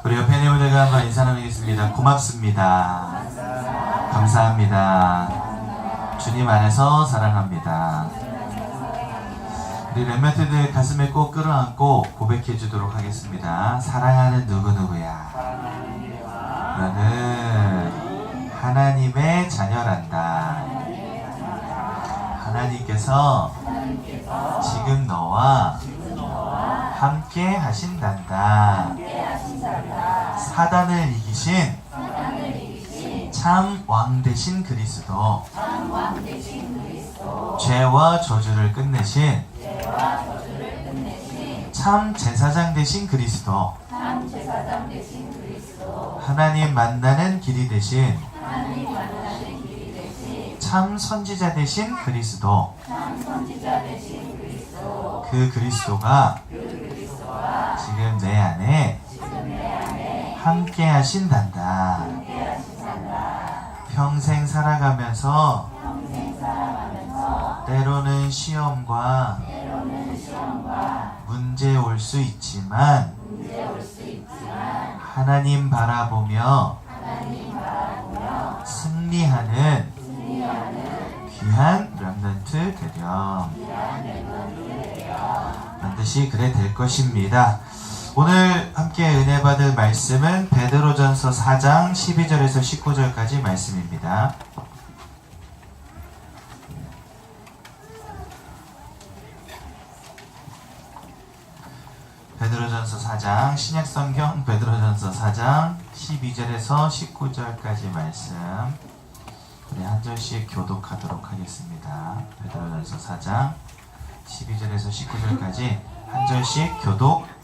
우리 옆에 있는 분들과 한번 인사 나누겠습니다. 고맙습니다. 감사합니다. 주님 안에서 사랑합니다. 우리 렘넌트들 가슴에 꼭 끌어안고 고백해 주도록 하겠습니다. 사랑하는 누구누구야. 너는 하나님의 자녀란다. 하나님께서 지금 너와 함께 하신단다. 사단을 이기신 참 왕 되신 그리스도, 죄와 저주를 끝내신 참 제사장 되신 그리스도, 하나님 만나는 길이 되신 참 선지자 되신 그리스도, 그 그리스도가 지금 내 안에 함께 하신단다. 평생 살아가면서 때로는 시험과 문제 올 수 있지만 하나님 바라보며 승리하는 귀한 렘넌트 되렴. 반드시 그래 될 것입니다. 오늘 함께 은혜 받을 말씀은 베드로전서 4장 12절에서 19절까지 말씀입니다. 베드로전서 4장, 신약성경 베드로전서 4장 12절에서 19절까지 말씀, 우리 한 절씩 교독하도록 하겠습니다. 베드로전서 4장 12절에서 19절까지 한 절씩 교독하도록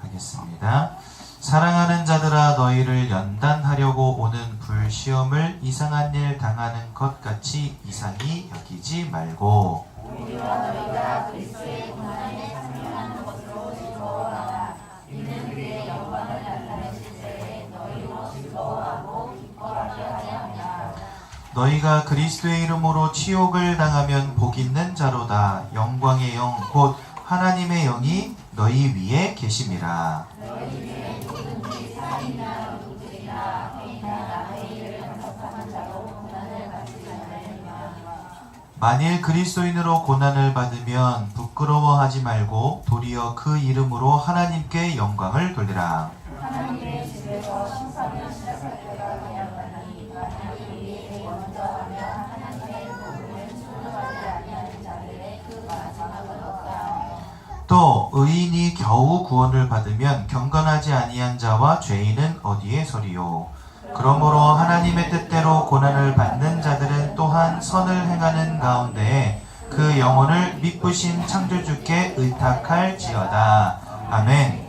하겠습니다. 사랑하는 자들아, 너희를 연단하려고 오는 불시험을 이상한 일 당하는 것 같이 이상히 여기지 말고, 우리와 너희가 그리스도의 고난에 참여하는 것으로 즐거워하라. 이는 그의 영광을 나타내실 때에 너희로 즐거워하고 기뻐하게 하려 함이라. 너희가 그리스도의 이름으로 치욕을 당하면 복 있는 자로다. 영광의 영 곧 하나님의 영이 너희 위에 계심이라. 너희 중에 누구든지 살인이나 도둑질이나 회의나 남의 일을 간섭하는 자로 고난을 받지 않으려니와. 만일 그리스도인으로 고난을 받으면 부끄러워하지 말고 도리어 그 이름으로 하나님께 영광을 돌리라. 하나님의 집에서 심사면 시작할 때가 되었나니 하나님이 먼저 하며 하나님의 복음을 순종하지 아니하는 자들의 그 마지막은 없다. 또 의인이 겨우 구원을 받으면 경건하지 아니한 자와 죄인은 어디에 서리요. 그러므로 하나님의 뜻대로 고난을 받는 자들은 또한 선을 행하는 가운데 그 영혼을 미쁘신 창조주께 의탁할지어다. 아멘.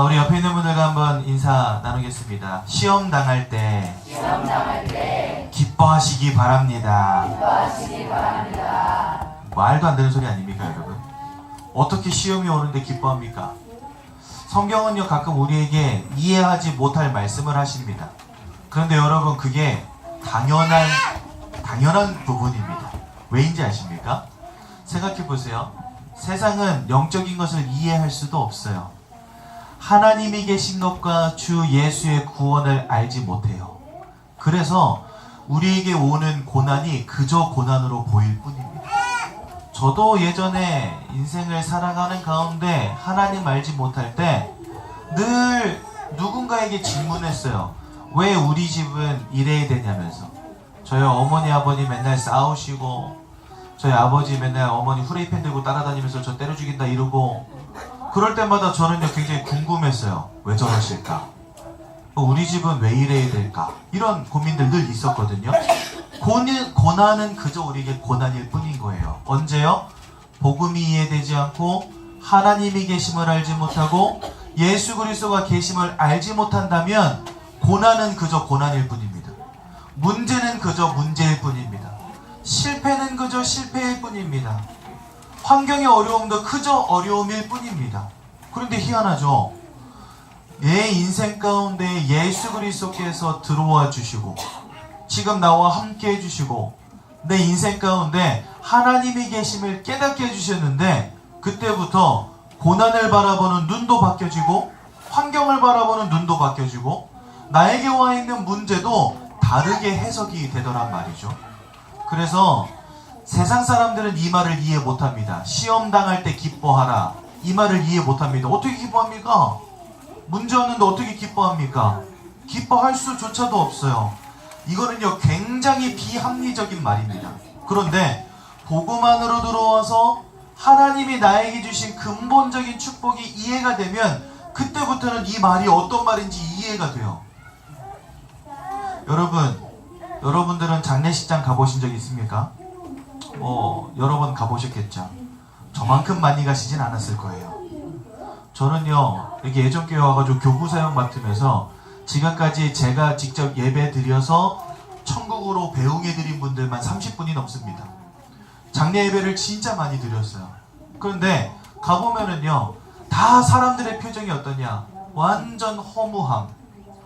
우리 옆에 있는 분들과 한번 인사 나누겠습니다. 시험 당할 때 기뻐하시기 바랍니다. 말도 안 되는 소리 아닙니까, 여러분? 어떻게 시험이 오는데 기뻐합니까? 성경은요, 가끔 우리에게 이해하지 못할 말씀을 하십니다. 그런데 여러분, 그게 당연한 부분입니다. 왜인지 아십니까? 생각해 보세요. 세상은 영적인 것을 이해할 수도 없어요. 하나님이 계신 것과 주 예수의 구원을 알지 못해요. 그래서 우리에게 오는 고난이 그저 고난으로 보일 뿐입니다. 저도 예전에 인생을 살아가는 가운데 하나님 알지 못할 때 늘 누군가에게 질문했어요. 왜 우리 집은 이래야 되냐면서. 저희 어머니 아버지 맨날 싸우시고, 저희 아버지 맨날 어머니 후레이팬 들고 따라다니면서 저 때려 죽인다 이러고, 그럴 때마다 저는요 굉장히 궁금했어요. 왜 저러실까? 우리 집은 왜 이래야 될까? 이런 고민들 늘 있었거든요. 고난은 그저 우리에게 고난일 뿐인 거예요. 언제요? 복음이 이해되지 않고 하나님이 계심을 알지 못하고 예수 그리스도가 계심을 알지 못한다면 고난은 그저 고난일 뿐입니다. 문제는 그저 문제일 뿐입니다. 실패는 그저 실패일 뿐입니다. 환경의 어려움도 그저 어려움일 뿐입니다. 그런데 희한하죠? 내 인생 가운데 예수 그리스도께서 들어와 주시고 지금 나와 함께 해주시고 내 인생 가운데 하나님이 계심을 깨닫게 해주셨는데, 그때부터 고난을 바라보는 눈도 바뀌어지고 환경을 바라보는 눈도 바뀌어지고 나에게 와 있는 문제도 다르게 해석이 되더란 말이죠. 그래서 세상 사람들은 이 말을 이해 못합니다. 시험 당할 때 기뻐하라, 이 말을 이해 못합니다. 어떻게 기뻐합니까? 문제 없는데 어떻게 기뻐합니까? 기뻐할 수조차도 없어요. 이거는요 굉장히 비합리적인 말입니다. 그런데 복음 안으로 들어와서 하나님이 나에게 주신 근본적인 축복이 이해가 되면 그때부터는 이 말이 어떤 말인지 이해가 돼요. 여러분들은 장례식장 가보신 적 있습니까? 여러 번 가보셨겠죠. 저만큼 많이 가시진 않았을 거예요. 저는요 여기 예전교회 와가지고 교구사역 맡으면서 지금까지 제가 직접 예배 드려서 천국으로 배웅해드린 분들만 30분이 넘습니다. 장례 예배를 진짜 많이 드렸어요. 그런데 가보면은요 다 사람들의 표정이 어떠냐, 완전 허무함,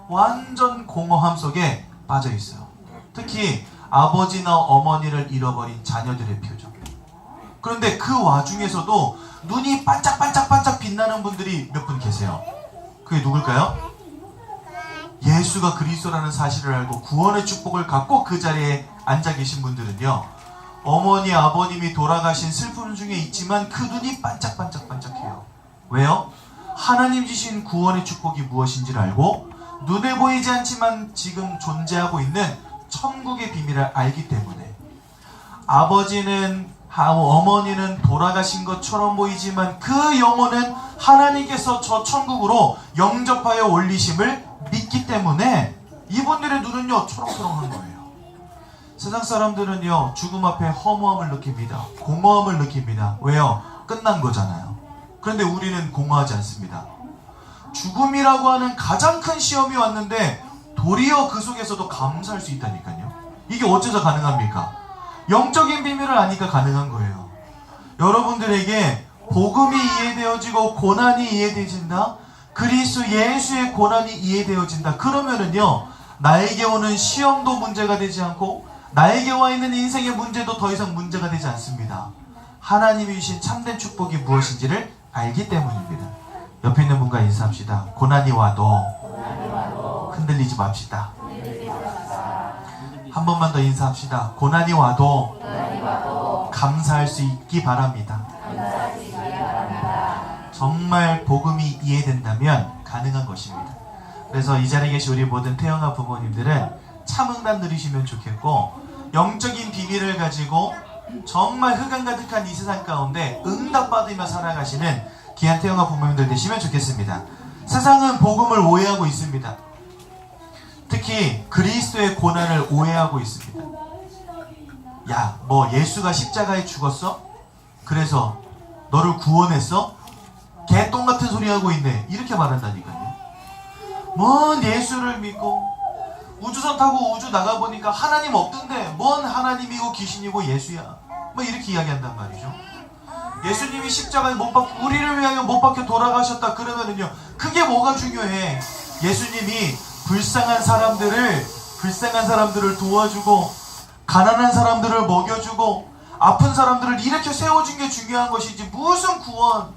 완전 공허함 속에 빠져 있어요. 특히 아버지나 어머니를 잃어버린 자녀들의 표정. 그런데 그 와중에서도 눈이 반짝반짝반짝 빛나는 분들이 몇 분 계세요. 그게 누굴까요? 예수가 그리스도라는 사실을 알고 구원의 축복을 갖고 그 자리에 앉아 계신 분들은요, 어머니 아버님이 돌아가신 슬픔 중에 있지만 그 눈이 반짝반짝반짝해요. 왜요? 하나님 주신 구원의 축복이 무엇인지를 알고 눈에 보이지 않지만 지금 존재하고 있는 천국의 비밀을 알기 때문에. 아버지는 어머니는 돌아가신 것처럼 보이지만 그 영혼은 하나님께서 저 천국으로 영접하여 올리심을 믿기 때문에 이분들의 눈은요 초롱초롱한 거예요. 세상 사람들은요 죽음 앞에 허무함을 느낍니다. 공허함을 느낍니다. 왜요? 끝난 거잖아요. 그런데 우리는 공허하지 않습니다. 죽음이라고 하는 가장 큰 시험이 왔는데 도리어 그 속에서도 감사할 수 있다니까요. 이게 어째서 가능합니까? 영적인 비밀을 아니까 가능한 거예요. 여러분들에게 복음이 이해되어지고 고난이 이해되어진다, 그리스도 예수의 고난이 이해되어진다, 그러면은요 나에게 오는 시험도 문제가 되지 않고 나에게 와 있는 인생의 문제도 더 이상 문제가 되지 않습니다. 하나님이 주신 참된 축복이 무엇인지를 알기 때문입니다. 옆에 있는 분과 인사합시다. 고난이 와도 흔들리지 맙시다. 한 번만 더 인사합시다. 고난이 와도 감사할 수 있기 바랍니다. 정말 복음이 이해된다면 가능한 것입니다. 그래서 이 자리에 계신 우리 모든 태영아 부모님들은 참응답 누리시면 좋겠고, 영적인 비밀을 가지고 정말 흑암 가득한 이 세상 가운데 응답받으며 살아가시는 귀한 태영아 부모님들 되시면 좋겠습니다. 세상은 복음을 오해하고 있습니다. 특히 그리스도의 고난을 오해하고 있습니다. 야, 뭐 예수가 십자가에 죽었어? 그래서 너를 구원했어? 개똥 같은 소리 하고 있네. 이렇게 말한다니까요. 뭔 예수를 믿고 우주선 타고 우주 나가보니까 하나님 없던데 뭔 하나님이고 귀신이고 예수야, 뭐 이렇게 이야기한단 말이죠. 예수님이 십자가에 못 박혀, 우리를 위하여 못 박혀 돌아가셨다 그러면은요 그게 뭐가 중요해. 예수님이 불쌍한 사람들을 도와주고 가난한 사람들을 먹여주고 아픈 사람들을 일으켜 세워준 게 중요한 것이지 무슨 구원.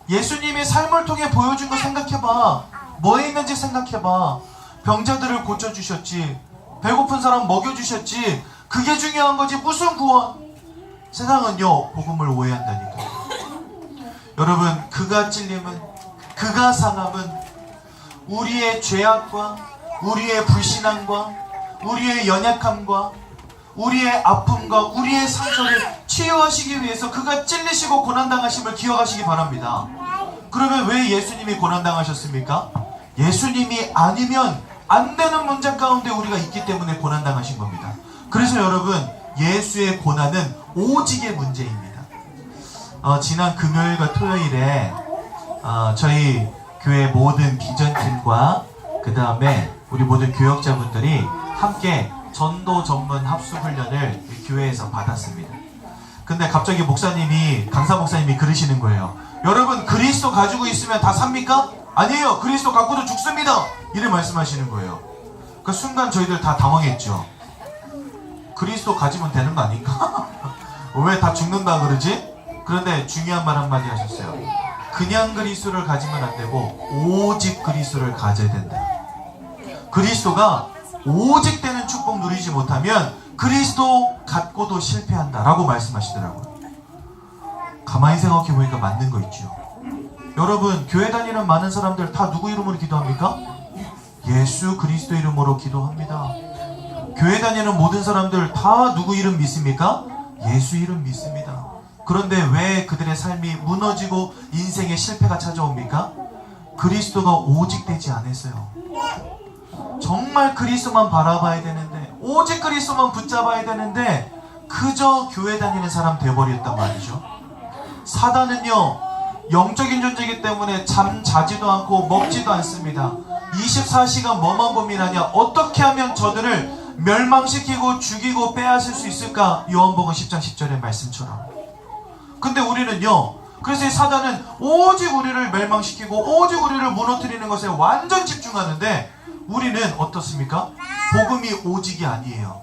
예수님의 삶을 통해 보여준 거 생각해봐. 뭐에 있는지 생각해봐. 병자들을 고쳐주셨지, 배고픈 사람 먹여주셨지, 그게 중요한 거지 무슨 구원. 세상은요 복음을 오해한다니까요. 여러분, 그가 찔림은, 그가 상함은 우리의 죄악과 우리의 불신앙과 우리의 연약함과 우리의 아픔과 우리의 상처를 치유하시기 위해서 그가 찔리시고 고난당하심을 기억하시기 바랍니다. 그러면 왜 예수님이 고난당하셨습니까? 예수님이 아니면 안 되는 문제 가운데 우리가 있기 때문에 고난당하신 겁니다. 그래서 여러분, 예수의 고난은 오직의 문제입니다. 지난 금요일과 토요일에 저희 교회 모든 비전팀과 그 다음에 우리 모든 교역자분들이 함께 전도 전문 합숙훈련을 교회에서 받았습니다. 근데 갑자기 강사 목사님이 그러시는 거예요. 여러분, 그리스도 가지고 있으면 다 삽니까? 아니에요. 그리스도 갖고도 죽습니다. 이래 말씀하시는 거예요. 그 순간 저희들 다 당황했죠. 그리스도 가지면 되는 거 아닌가? 왜 다 죽는다 그러지? 그런데 중요한 말 한마디 하셨어요. 그냥 그리스도를 가지면 안 되고 오직 그리스도를 가져야 된다. 그리스도가 오직 되는 축복 누리지 못하면 그리스도 갖고도 실패한다 라고 말씀하시더라고요. 가만히 생각해 보니까 맞는 거 있죠. 여러분, 교회 다니는 많은 사람들 다 누구 이름으로 기도합니까? 예수 그리스도 이름으로 기도합니다. 교회 다니는 모든 사람들 다 누구 이름 믿습니까? 예수 이름 믿습니다. 그런데 왜 그들의 삶이 무너지고 인생의 실패가 찾아옵니까? 그리스도가 오직 되지 않았어요. 정말 그리스도만 바라봐야 되는데, 오직 그리스도만 붙잡아야 되는데 그저 교회 다니는 사람 되어버렸단 말이죠. 사단은요, 영적인 존재이기 때문에 잠자지도 않고 먹지도 않습니다. 24시간 뭐만 고민하냐, 어떻게 하면 저들을 멸망시키고 죽이고 빼앗을 수 있을까? 요한복음 10장 10절의 말씀처럼. 근데 우리는요, 그래서 이 사단은 오직 우리를 멸망시키고 오직 우리를 무너뜨리는 것에 완전 집중하는데, 우리는 어떻습니까? 복음이 오직이 아니에요.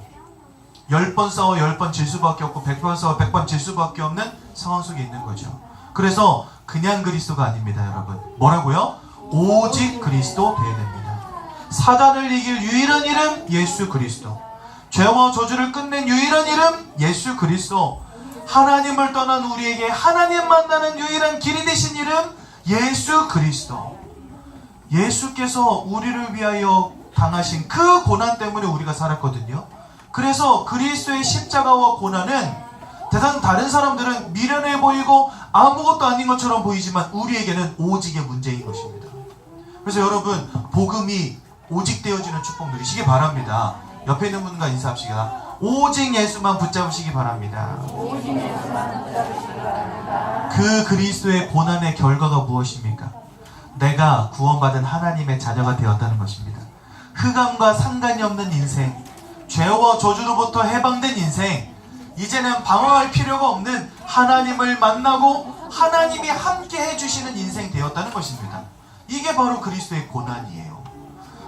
10번 싸워 10번 질 수밖에 없고 100번 싸워 100번 질 수밖에 없는 상황 속에 있는 거죠. 그래서 그냥 그리스도가 아닙니다, 여러분. 뭐라고요? 오직 그리스도 되어야 됩니다. 사단을 이길 유일한 이름 예수 그리스도. 죄와 저주를 끝낸 유일한 이름 예수 그리스도. 하나님을 떠난 우리에게 하나님 만나는 유일한 길이 되신 이름 예수 그리스도. 예수께서 우리를 위하여 당하신 그 고난 때문에 우리가 살았거든요. 그래서 그리스도의 십자가와 고난은 다른 사람들은 미련해 보이고 아무것도 아닌 것처럼 보이지만 우리에게는 오직의 문제인 것입니다. 그래서 여러분, 복음이 오직 되어지는 축복 누리시기 바랍니다. 옆에 있는 분과 인사합시다. 오직 예수만 붙잡으시기 바랍니다. 그 그리스도의 고난의 결과가 무엇입니까? 내가 구원받은 하나님의 자녀가 되었다는 것입니다. 흑암과 상관이 없는 인생, 죄와 저주로부터 해방된 인생, 이제는 방황할 필요가 없는 하나님을 만나고 하나님이 함께 해주시는 인생 되었다는 것입니다. 이게 바로 그리스도의 고난이에요.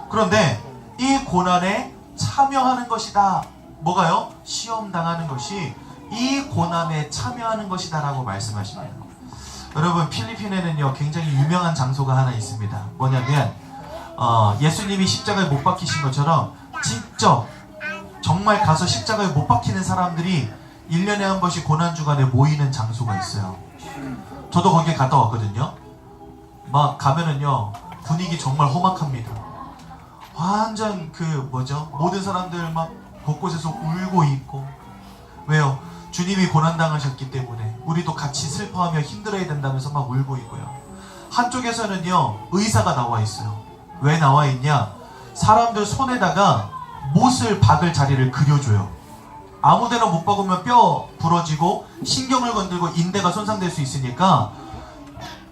그런데 이 고난에 참여하는 것이다. 뭐가요? 시험 당하는 것이 이 고난에 참여하는 것이다 라고 말씀하십니다. 여러분, 필리핀에는요 굉장히 유명한 장소가 하나 있습니다. 뭐냐면 예수님이 십자가에 못 박히신 것처럼 직접 정말 가서 십자가에 못 박히는 사람들이 1년에 한 번씩 고난주간에 모이는 장소가 있어요. 저도 거기에 갔다 왔거든요. 막 가면은요 분위기 정말 험악합니다. 완전 모든 사람들 막 곳곳에서 울고 있고. 왜요? 주님이 고난당하셨기 때문에 우리도 같이 슬퍼하며 힘들어야 된다면서 막 울고 있고요. 한쪽에서는요 의사가 나와 있어요. 왜 나와 있냐? 사람들 손에다가 못을 박을 자리를 그려줘요. 아무데나 못 박으면 뼈 부러지고 신경을 건들고 인대가 손상될 수 있으니까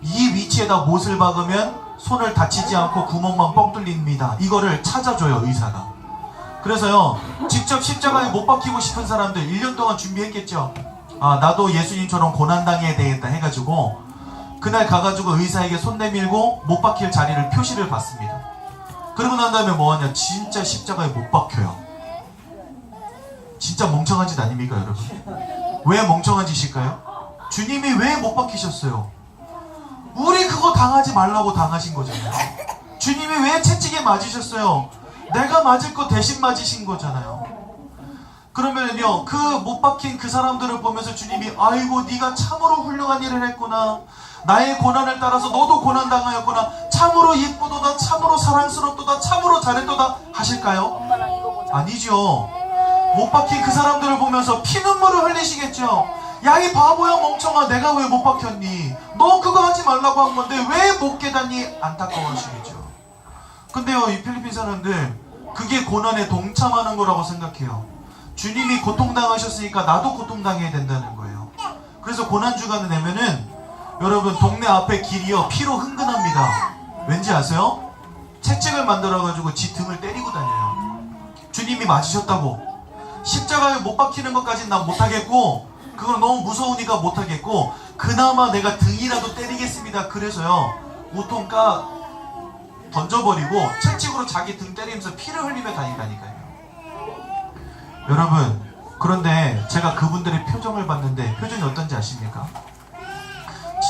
이 위치에다 못을 박으면 손을 다치지 않고 구멍만 뻥 뚫립니다. 이거를 찾아줘요, 의사가. 그래서요 직접 십자가에 못 박히고 싶은 사람들 1년 동안 준비했겠죠. 아, 나도 예수님처럼 고난당해야 되겠다 해가지고 그날 가가지고 의사에게 손 내밀고 못 박힐 자리를 표시를 받습니다. 그러고 난 다음에 뭐하냐? 진짜 십자가에 못 박혀요. 진짜 멍청한 짓 아닙니까, 여러분? 왜 멍청한 짓일까요? 주님이 왜 못 박히셨어요? 우리 그거 당하지 말라고 당하신 거잖아요. 주님이 왜 채찍에 맞으셨어요? 내가 맞을 거 대신 맞으신 거잖아요. 그러면요 그 못 박힌 그 사람들을 보면서 주님이 아이고 네가 참으로 훌륭한 일을 했구나, 나의 고난을 따라서 너도 고난당하였구나, 참으로 이쁘도다, 참으로 사랑스럽도다, 참으로 잘했도다 하실까요? 아니죠. 못 박힌 그 사람들을 보면서 피눈물을 흘리시겠죠. 야, 이 바보야 멍청아, 내가 왜 못 박혔니? 너 그거 하지 말라고 한 건데 왜 못 깨닫니? 안타까워하시겠죠. 근데요 이 필리핀 사람들 그게 고난에 동참하는 거라고 생각해요. 주님이 고통당하셨으니까 나도 고통당해야 된다는 거예요. 그래서 고난주간을 내면은 여러분 동네 앞에 길이요 피로 흥건합니다. 왠지 아세요? 채찍을 만들어가지고 지 등을 때리고 다녀요. 주님이 맞으셨다고. 십자가에 못 박히는 것까지는 난 못하겠고 그건 너무 무서우니까 못하겠고 그나마 내가 등이라도 때리겠습니다. 그래서요 우통 던져버리고 채찍으로 자기 등 때리면서 피를 흘리며 다닌다니까요. 여러분, 그런데 제가 그분들의 표정을 봤는데 표정이 어떤지 아십니까?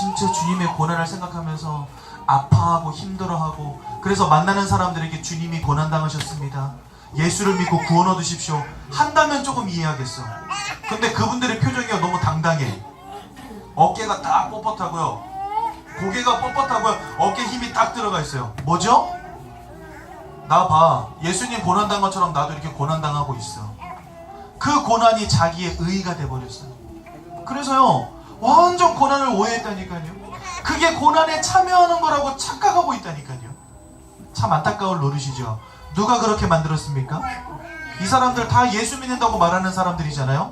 진짜 주님의 고난을 생각하면서 아파하고 힘들어하고, 그래서 만나는 사람들에게 주님이 고난당하셨습니다, 예수를 믿고 구원 얻으십시오 한다면 조금 이해하겠어. 근데 그분들의 표정이 너무 당당해. 어깨가 딱 뻣뻣하고요, 고개가 뻣뻣하고요, 어깨에 힘이 딱 들어가 있어요. 뭐죠? 나 봐, 예수님 고난당한 것처럼 나도 이렇게 고난당하고 있어. 그 고난이 자기의 의의가 돼버렸어요. 그래서요, 완전 고난을 오해했다니까요. 그게 고난에 참여하는 거라고 착각하고 있다니까요. 참 안타까울 노릇이죠. 누가 그렇게 만들었습니까? 이 사람들 다 예수 믿는다고 말하는 사람들이잖아요.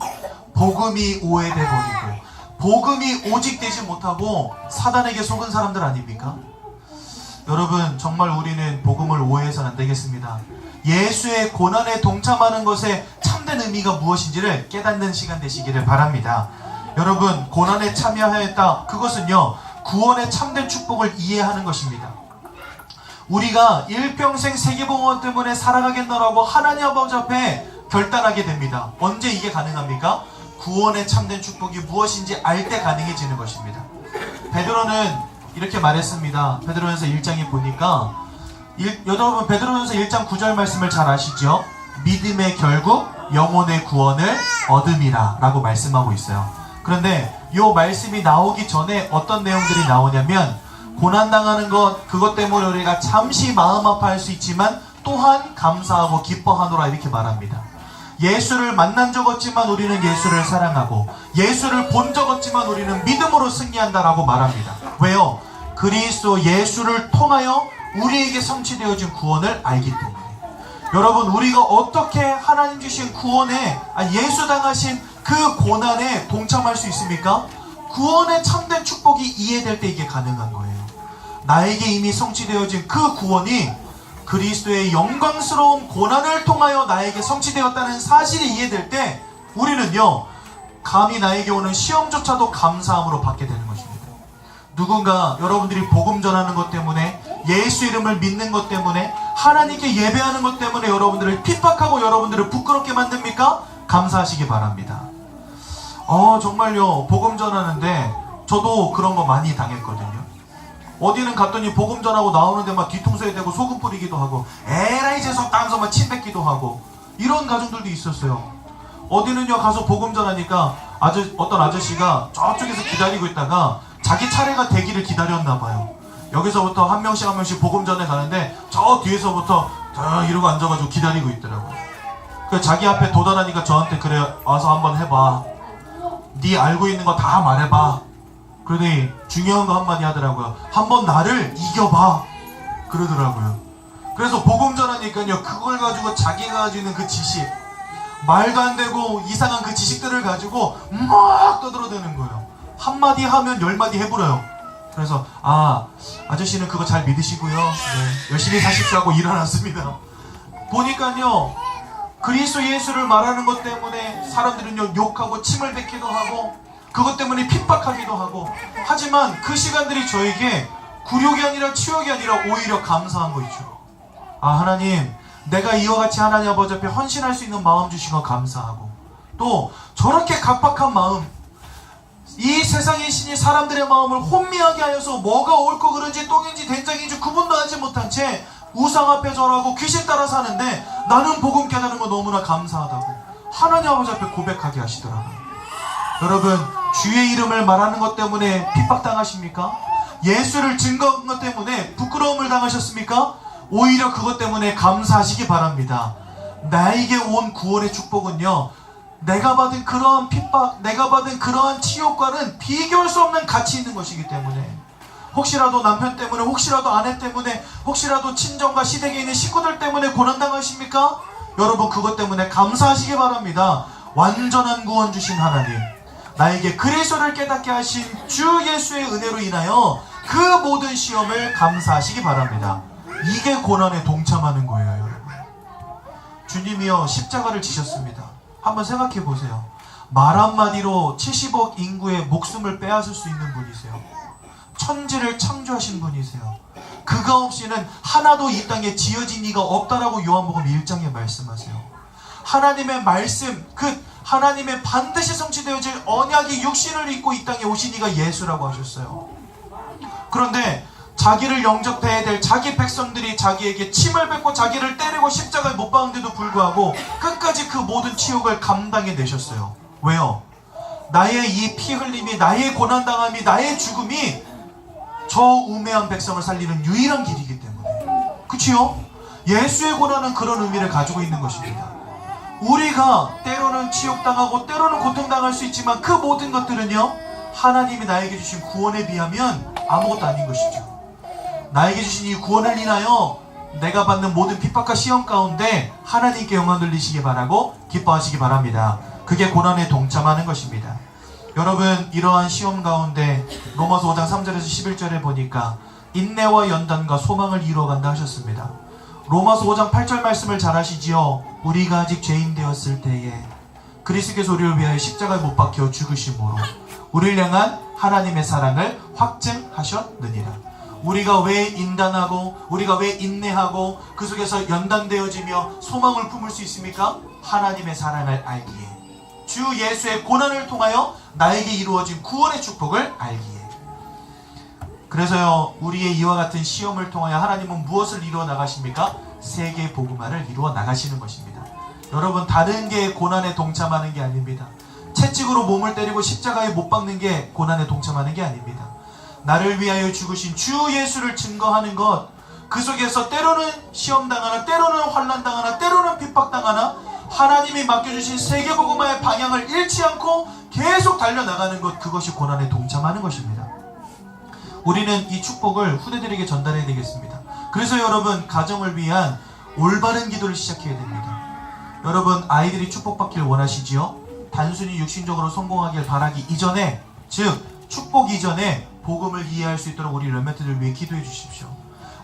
복음이 오해돼버리고 복음이 오직 되지 못하고 사단에게 속은 사람들 아닙니까? 여러분, 정말 우리는 복음을 오해해서는 안 되겠습니다. 예수의 고난에 동참하는 것의 참된 의미가 무엇인지를 깨닫는 시간 되시기를 바랍니다. 여러분, 고난에 참여하였다, 그것은요, 구원의 참된 축복을 이해하는 것입니다. 우리가 일평생 세계복음 때문에 살아가겠노라고 하나님 아버지 앞에 결단하게 됩니다. 언제 이게 가능합니까? 구원의 참된 축복이 무엇인지 알 때 가능해지는 것입니다. 베드로는 이렇게 말했습니다. 베드로전서 1장에 보니까 여러분, 베드로전서 1장 9절 말씀을 잘 아시죠? 믿음의 결국 영혼의 구원을 얻음이라 라고 말씀하고 있어요. 그런데 이 말씀이 나오기 전에 어떤 내용들이 나오냐면, 고난당하는 것, 그것 때문에 우리가 잠시 마음 아파할 수 있지만 또한 감사하고 기뻐하노라, 이렇게 말합니다. 예수를 만난 적 없지만 우리는 예수를 사랑하고, 예수를 본 적 없지만 우리는 믿음으로 승리한다라고 말합니다. 왜요? 그리스도 예수를 통하여 우리에게 성취되어진 구원을 알기 때문에. 여러분, 우리가 어떻게 하나님 주신 구원에, 예수 당하신 그 고난에 동참할 수 있습니까? 구원의 참된 축복이 이해될 때 이게 가능한 거예요. 나에게 이미 성취되어진 그 구원이 그리스도의 영광스러운 고난을 통하여 나에게 성취되었다는 사실이 이해될 때 우리는요, 감히 나에게 오는 시험조차도 감사함으로 받게 되는 것입니다. 누군가 여러분들이 복음 전하는 것 때문에, 예수 이름을 믿는 것 때문에, 하나님께 예배하는 것 때문에 여러분들을 핍박하고 여러분들을 부끄럽게 만듭니까? 감사하시기 바랍니다. 정말요, 복음 전하는데 저도 그런 거 많이 당했거든요. 어디는 갔더니 복음 전하고 나오는데 막 뒤통수에 대고 소금 뿌리기도 하고, 에라이 재수 따면서 막 침 뱉기도 하고, 이런 가정들도 있었어요. 어디는요, 가서 복음 전하니까 어떤 아저씨가 저쪽에서 기다리고 있다가 자기 차례가 되기를 기다렸나봐요. 여기서부터 한 명씩 한 명씩 복음 전해 가는데 저 뒤에서부터 이러고 앉아가지고 기다리고 있더라고요. 그래서 자기 앞에 도달하니까 저한테, 그래, 와서 한번 해봐, 네 알고 있는 거 다 말해봐. 그러더니 중요한 거 한마디 하더라고요. 한번 나를 이겨봐, 그러더라고요. 그래서 복음 전하니까요, 그걸 가지고 자기가 가지고 있는 그 지식, 말도 안 되고 이상한 그 지식들을 가지고 막 떠들어대는 거예요. 한마디 하면 10마디 해버려요. 그래서 아저씨는 그거 잘 믿으시고요, 네, 열심히 사십시오 하고 일어났습니다. 보니까요, 그리스도 예수를 말하는 것 때문에 사람들은요, 욕하고 침을 뱉기도 하고, 그것 때문에 핍박하기도 하고, 하지만 그 시간들이 저에게 굴욕이 아니라 치욕이 아니라 오히려 감사한 거 있죠. 하나님, 내가 이와 같이 하나님 아버지 앞에 헌신할 수 있는 마음 주신 거 감사하고, 또 저렇게 각박한 마음, 이 세상의 신이 사람들의 마음을 혼미하게 하여서 뭐가 옳고 그른지 똥인지 된장인지 구분도 하지 못한 채 우상 앞에 절하고 귀신 따라 사는데 나는 복음 깨달은 거 너무나 감사하다고 하나님 아버지 앞에 고백하게 하시더라고요. 여러분, 주의 이름을 말하는 것 때문에 핍박당하십니까? 예수를 증거한 것 때문에 부끄러움을 당하셨습니까? 오히려 그것 때문에 감사하시기 바랍니다. 나에게 온 구원의 축복은요, 내가 받은 그러한 핍박, 내가 받은 그러한 치욕과는 비교할 수 없는 가치 있는 것이기 때문에, 혹시라도 남편 때문에, 혹시라도 아내 때문에, 혹시라도 친정과 시댁에 있는 식구들 때문에 고난당하십니까? 여러분, 그것 때문에 감사하시기 바랍니다. 완전한 구원 주신 하나님, 나에게 그리스도를 깨닫게 하신 주 예수의 은혜로 인하여 그 모든 시험을 감사하시기 바랍니다. 이게 고난에 동참하는 거예요, 여러분. 주님이요, 십자가를 지셨습니다. 한번 생각해 보세요. 말 한마디로 70억 인구의 목숨을 빼앗을 수 있는 분이세요. 천지를 창조하신 분이세요. 그가 없이는 하나도 이 땅에 지어진 이가 없다라고 요한복음 1장에 말씀하세요. 하나님의 말씀, 그 하나님의 반드시 성취되어질 언약이 육신을 입고 이 땅에 오신 이가 예수라고 하셨어요. 그런데 자기를 영접해야 될 자기 백성들이 자기에게 침을 뱉고 자기를 때리고 십자가에 못 박는데도 불구하고 끝까지 그 모든 치욕을 감당해 내셨어요. 왜요? 나의 이 피 흘림이, 나의 고난당함이, 나의 죽음이 저 우매한 백성을 살리는 유일한 길이기 때문에. 그치요? 예수의 고난은 그런 의미를 가지고 있는 것입니다. 우리가 때로는 치욕당하고 때로는 고통당할 수 있지만 그 모든 것들은요, 하나님이 나에게 주신 구원에 비하면 아무것도 아닌 것이죠. 나에게 주신 이 구원을 인하여 내가 받는 모든 핍박과 시험 가운데 하나님께 영광 돌리시기 바라고 기뻐하시기 바랍니다. 그게 고난에 동참하는 것입니다. 여러분, 이러한 시험 가운데 로마서 5장 3절에서 11절에 보니까 인내와 연단과 소망을 이루어간다 하셨습니다. 로마서 5장 8절 말씀을 잘 아시지요? 우리가 아직 죄인 되었을 때에 그리스도께서 우리를 위하여 십자가에 못 박혀 죽으심으로 우리를 향한 하나님의 사랑을 확증하셨느니라. 우리가 왜 인단하고 우리가 왜 인내하고 그 속에서 연단되어지며 소망을 품을 수 있습니까? 하나님의 사랑을 알기에, 주 예수의 고난을 통하여 나에게 이루어진 구원의 축복을 알기에. 그래서요, 우리의 이와 같은 시험을 통하여 하나님은 무엇을 이루어 나가십니까? 세계 복음화를 이루어 나가시는 것입니다. 여러분, 다른 게 고난에 동참하는 게 아닙니다. 채찍으로 몸을 때리고 십자가에 못 박는 게 고난에 동참하는 게 아닙니다. 나를 위하여 죽으신 주 예수를 증거하는 것, 그 속에서 때로는 시험당하나 때로는 환난당하나 때로는 핍박당하나 하나님이 맡겨주신 세계복음화의 방향을 잃지 않고 계속 달려나가는 것, 그것이 고난에 동참하는 것입니다. 우리는 이 축복을 후대들에게 전달해야 되겠습니다. 그래서 여러분, 가정을 위한 올바른 기도를 시작해야 됩니다. 여러분, 아이들이 축복받기를 원하시지요? 단순히 육신적으로 성공하길 바라기 이전에, 즉 축복 이전에 복음을 이해할 수 있도록 우리 렘넌트들을 위해 기도해 주십시오.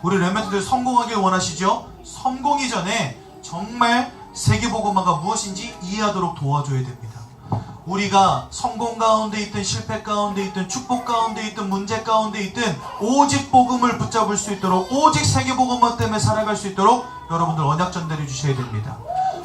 우리 렘넌트들 성공하길 원하시죠? 성공 이전에 정말 세계복음화가 무엇인지 이해하도록 도와줘야 됩니다. 우리가 성공 가운데 있든 실패 가운데 있든 축복 가운데 있든 문제 가운데 있든 오직 복음을 붙잡을 수 있도록, 오직 세계복음화 때문에 살아갈 수 있도록 여러분들 언약 전달해 주셔야 됩니다.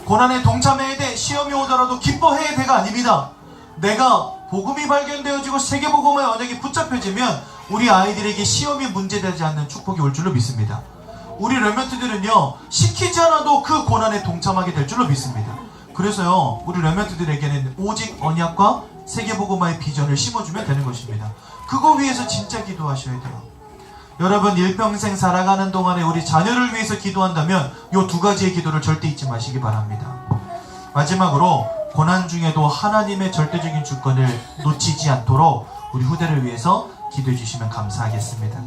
고난에 동참해야 돼, 시험이 오더라도 기뻐해야 돼가 아닙니다. 내가 복음이 발견되어지고 세계복음의 언약이 붙잡혀지면 우리 아이들에게 시험이 문제되지 않는 축복이 올 줄로 믿습니다. 우리 렘넌트들은요, 시키지 않아도 그 고난에 동참하게 될 줄로 믿습니다. 그래서요, 우리 렘넌트들에게는 오직 언약과 세계복음화의 비전을 심어주면 되는 것입니다. 그거 위해서 진짜 기도하셔야 돼요. 여러분, 일평생 살아가는 동안에 우리 자녀를 위해서 기도한다면 이 두 가지의 기도를 절대 잊지 마시기 바랍니다. 마지막으로, 고난 중에도 하나님의 절대적인 주권을 놓치지 않도록 우리 후대를 위해서 기도해 주시면 감사하겠습니다.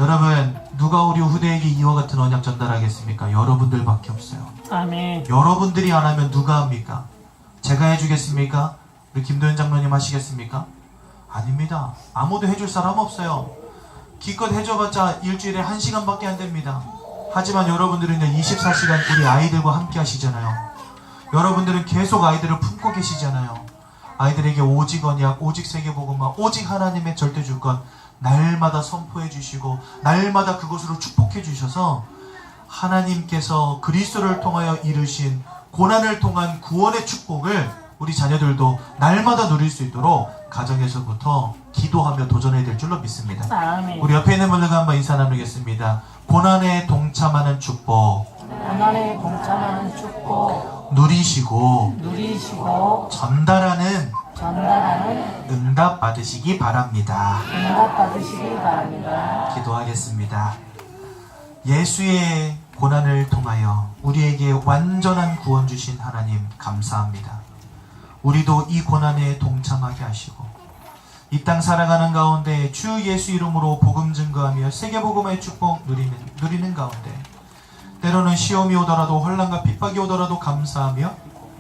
여러분, 누가 우리 후대에게 이와 같은 언약 전달하겠습니까? 여러분들밖에 없어요. 아멘. 여러분들이 안 하면 누가 합니까? 제가 해주겠습니까? 우리 김도현 장로님 하시겠습니까? 아닙니다. 아무도 해줄 사람 없어요. 기껏 해줘봤자 일주일에 1시간밖에 안 됩니다. 하지만 여러분들은 24시간 우리 아이들과 함께 하시잖아요. 여러분들은 계속 아이들을 품고 계시잖아요. 아이들에게 오직 언약, 오직 세계복음화, 오직 하나님의 절대주권 날마다 선포해 주시고 날마다 그것으로 축복해 주셔서 하나님께서 그리스도를 통하여 이루신 고난을 통한 구원의 축복을 우리 자녀들도 날마다 누릴 수 있도록 가정에서부터 기도하며 도전해야 될 줄로 믿습니다. 아멘. 우리 옆에 있는 분들과 한번 인사 나누겠습니다. 고난에 동참하는 축복, 고난에 동참하는 축복 누리시고 전달하는 응답 받으시기 바랍니다. 응답 받으시기 바랍니다. 기도하겠습니다. 예수의 고난을 통하여 우리에게 완전한 구원 주신 하나님 감사합니다. 우리도 이 고난에 동참하게 하시고 이 땅 살아가는 가운데 주 예수 이름으로 복음 증거하며 세계복음의 축복 누리는 가운데 때로는 시험이 오더라도 환난과 핍박이 오더라도 감사하며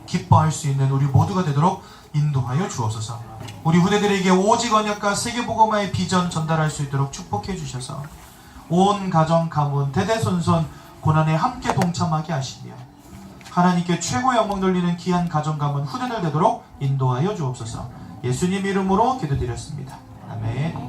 기뻐할 수 있는 우리 모두가 되도록 인도하여 주옵소서. 우리 후대들에게 오직 언약과 세계복음화의 비전 전달할 수 있도록 축복해 주셔서 온 가정 가문 대대손손 고난에 함께 동참하게 하시며 하나님께 최고 영광 돌리는 귀한 가정 가문 후대들 되도록 인도하여 주옵소서. 예수님 이름으로 기도드렸습니다. 아멘.